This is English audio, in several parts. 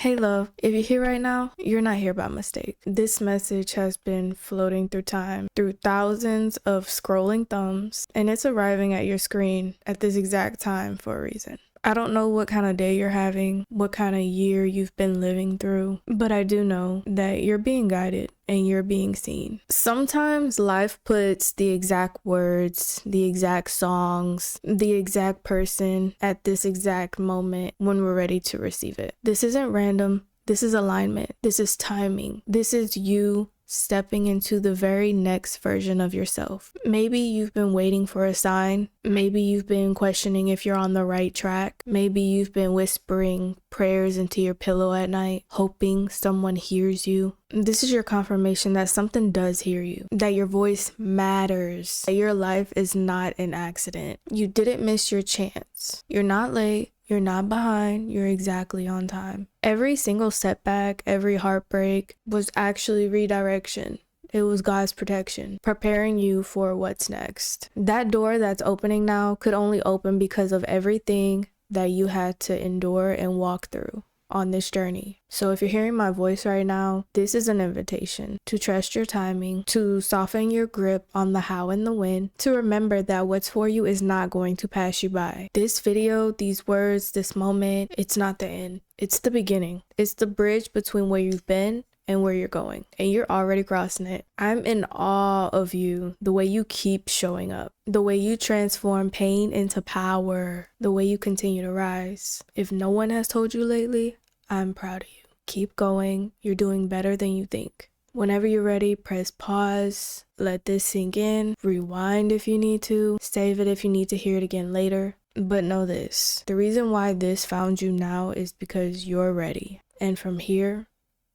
Hey love, if you're here right now, you're not here by mistake. This message has been floating through time, through thousands of scrolling thumbs, and it's arriving at your screen at this exact time for a reason. I don't know what kind of day you're having, what kind of year you've been living through, but I do know that you're being guided and you're being seen. Sometimes life puts the exact words, the exact songs, the exact person at this exact moment when we're ready to receive it. This isn't random. This is alignment. This is timing. This is you stepping into the very next version of yourself. Maybe you've been waiting for a sign. Maybe you've been questioning if you're on the right track. Maybe you've been whispering prayers into your pillow at night, hoping someone hears you. This is your confirmation that something does hear you, that your voice matters, that your life is not an accident. You didn't miss your chance. You're not late. You're not behind, you're exactly on time. Every single setback, every heartbreak was actually redirection. It was God's protection, preparing you for what's next. That door that's opening now could only open because of everything that you had to endure and walk through on this journey. So if you're hearing my voice right now, this is an invitation to trust your timing, to soften your grip on the how and the when, to remember that what's for you is not going to pass you by. This video, these words, this moment, it's not the end. It's the beginning. It's the bridge between where you've been and where you're going, and you're already crossing it. I'm in awe of you, the way you keep showing up, the way you transform pain into power, the way you continue to rise. If no one has told you lately, I'm proud of you. Keep going. You're doing better than you think. Whenever you're ready, press pause, let this sink in, rewind if you need to, save it if you need to hear it again later. But know this, the reason why this found you now is because you're ready. And from here,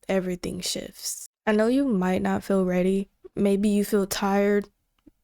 everything shifts. I know you might not feel ready. Maybe you feel tired,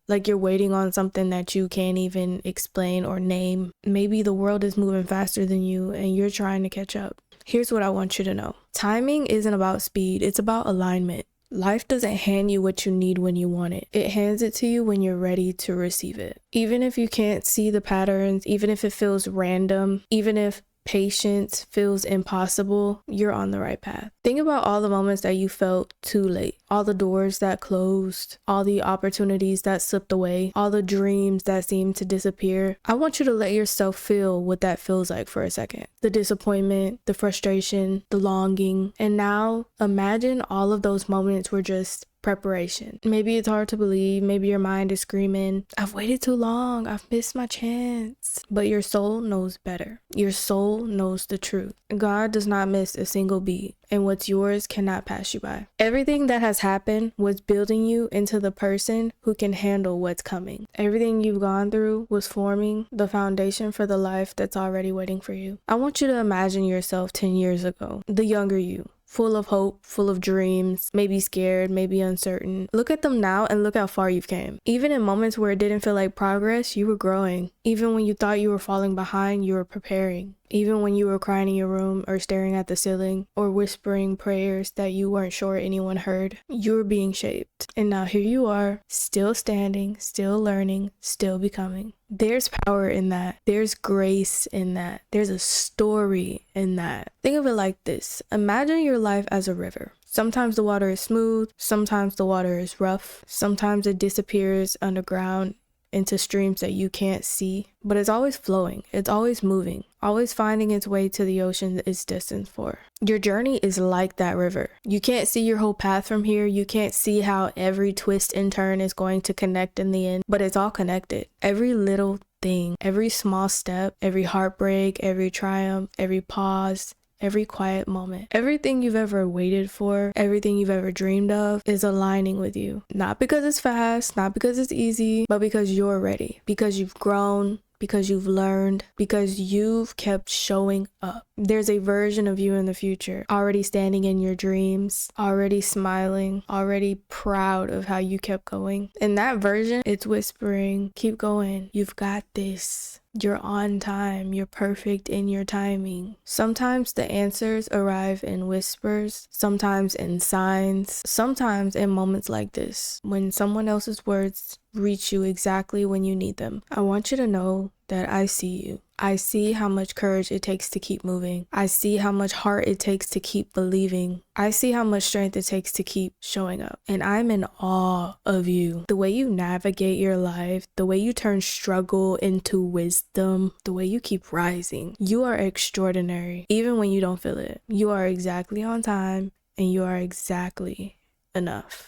like you're waiting on something that you can't even explain or name. Maybe the world is moving faster than you and you're trying to catch up. Here's what I want you to know. Timing isn't about speed, it's about alignment. Life doesn't hand you what you need when you want it. It hands it to you when you're ready to receive it. Even if you can't see the patterns, even if it feels random, even if patience feels impossible, you're on the right path. Think about all the moments that you felt too late, all the doors that closed, all the opportunities that slipped away, all the dreams that seemed to disappear. I want you to let yourself feel what that feels like for a second. The disappointment, the frustration, the longing. And now imagine all of those moments were just preparation. Maybe it's hard to believe. Maybe your mind is screaming, I've waited too long. I've missed my chance. But your soul knows better. Your soul knows the truth. God does not miss a single beat, and what's yours cannot pass you by. Everything that has happened was building you into the person who can handle what's coming. Everything you've gone through was forming the foundation for the life that's already waiting for you. I want you to imagine yourself 10 years ago, the younger you. Full of hope, full of dreams, maybe scared, maybe uncertain. Look at them now and look how far you've came. Even in moments where it didn't feel like progress, you were growing. Even when you thought you were falling behind, you were preparing. Even when you were crying in your room or staring at the ceiling or whispering prayers that you weren't sure anyone heard, you were being shaped. And now here you are, still standing, still learning, still becoming. There's power in that. There's grace in that. There's a story in that. Think of it like this. Imagine your life as a river. Sometimes the water is smooth. Sometimes the water is rough. Sometimes it disappears underground into streams that you can't see, but it's always flowing. It's always moving, always finding its way to the ocean it's destined for. Your journey is like that river. You can't see your whole path from here. You can't see how every twist and turn is going to connect in the end, but it's all connected. Every little thing, every small step, every heartbreak, every triumph, every pause, every quiet moment, everything you've ever waited for, everything you've ever dreamed of is aligning with you. Not because it's fast, not because it's easy, but because you're ready, because you've grown, because you've learned, because you've kept showing up. There's a version of you in the future, already standing in your dreams, already smiling, already proud of how you kept going. And that version, it's whispering, keep going, you've got this. You're on time. You're perfect in your timing. Sometimes the answers arrive in whispers, sometimes in signs, sometimes in moments like this, when someone else's words reach you exactly when you need them. I want you to know that I see you. I see how much courage it takes to keep moving. I see how much heart it takes to keep believing. I see how much strength it takes to keep showing up. And I'm in awe of you. The way you navigate your life, the way you turn struggle into wisdom, the way you keep rising. You are extraordinary, even when you don't feel it. You are exactly on time, and you are exactly enough.